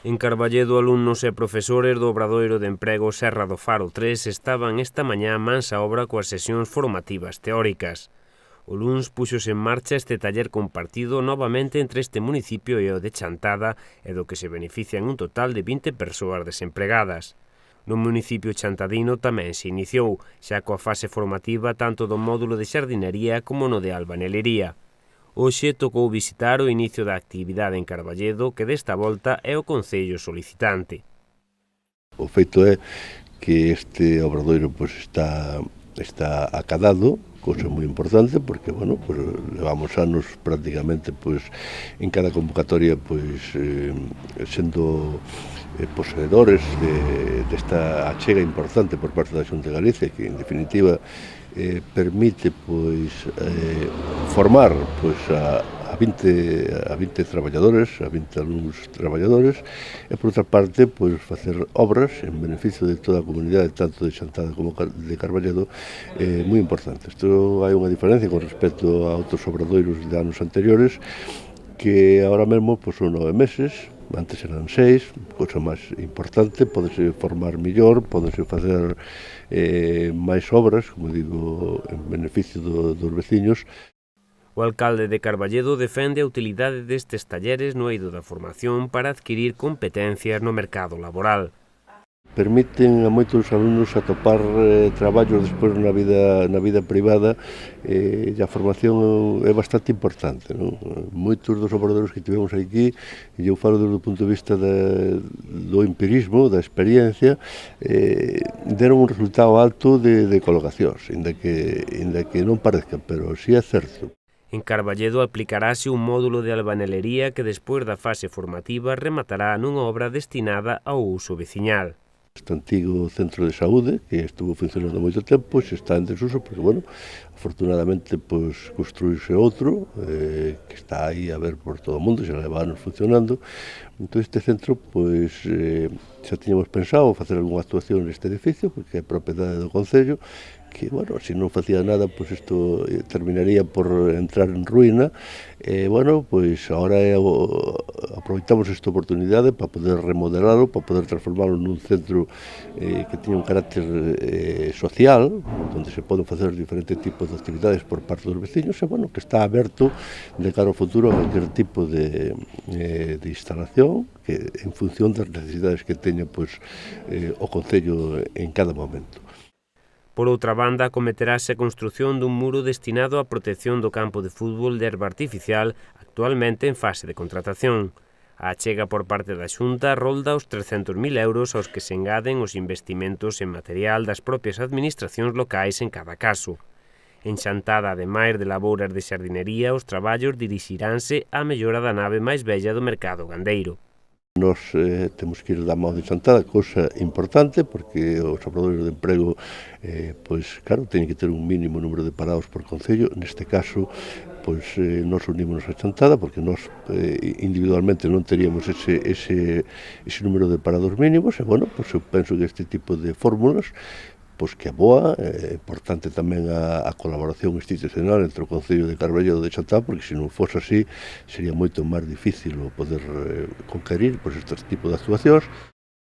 En Carballedo, alumnos e profesores do Obradoiro de Emprego Serra do Faro 3 estaban esta mañá mansa obra coas sesións formativas teóricas. O luns puxose en marcha este taller compartido novamente entre este municipio e o de Chantada, e do que se benefician un total de 20 persoas desempregadas. No municipio chantadino tamén se iniciou, xa coa fase formativa tanto do módulo de xardinería como no de albanelería. Hoxe tocou visitar o inicio da actividade en Carballedo, que desta volta é o concello solicitante. O feito é que este obradoiro pois, está acadado, cousa moi importante, porque, bueno, pues, levamos anos prácticamente pois, en cada convocatoria pois, sendo poseedores desta achega importante por parte da Xunta de Galicia, que, en definitiva, permite pois, formar pois, a 20 traballadores, a 20 alumnos traballadores, e, por outra parte, pois, facer obras en beneficio de toda a comunidade, tanto de Chantada como de Carballedo, moi importantes. Isto hai unha diferencia con respecto a outros obradoiros de anos anteriores, que agora mesmo pois, son 9 meses, antes eran 6, cousa máis importante, podese formar millor, podese facer máis obras, como digo, en beneficio dos veciños. O alcalde de Carballedo defende a utilidade destes talleres no eido da formación para adquirir competencias no mercado laboral. Permiten a moitos alumnos atopar traballos despois na vida privada, e a formación é bastante importante, non? Moitos dos obradoiros que tivemos aquí, e eu falo desde o punto de vista do empirismo, da experiencia, deron un resultado alto de colocacións, inda que non parezca, pero si é certo. En Carballedo aplicarase un módulo de albanelería que despois da fase formativa rematará nunha obra destinada ao uso veciñal. Este antigo centro de saúde, que estuvo funcionando moito tempo, se está en desuso, porque, bueno, afortunadamente, pois, construíse outro, que está aí a ver por todo o mundo, xa leva anos funcionando. Entón, este centro, pois, xa tiñamos pensado facer algunha actuación neste edificio, porque é propiedade do concello, que, bueno, se non facía nada, pois isto terminaría por entrar en ruína, e, bueno, pois, agora aproveitamos esta oportunidade para poder remodelalo, para poder transformalo nun centro que tiña un carácter social, onde se poden facer diferentes tipos de actividades por parte dos veciños, e, bueno, que está aberto de cara ao futuro a cualquier tipo de instalación que, en función das necesidades que teña pois, o concello en cada momento. Por outra banda, acometerase a construción dun muro destinado á protección do campo de fútbol de herba artificial, actualmente en fase de contratación. A achega por parte da Xunta rolda os 300.000 euros aos que se engaden os investimentos en material das propias administracións locais en cada caso. En Chantada, ademais de labouras de xardinería, os traballos dirixiránse á mellora da nave máis bella do mercado gandeiro. Nos temos que ir da mão de Chantada, cousa importante, porque os obradoiros de emprego, pois, claro, teñen que ter un mínimo número de parados por concello. Neste caso, pois, nos unímonos a Chantada, porque nós individualmente non teríamos ese número de parados mínimos, e, bueno, pois, eu penso que este tipo de fórmulas pois que é boa, é importante tamén a colaboración institucional entre o Concello de Carballedo de Chantada, porque se non fose así sería moito máis difícil o poder conquerir pois, estes tipos de actuacións.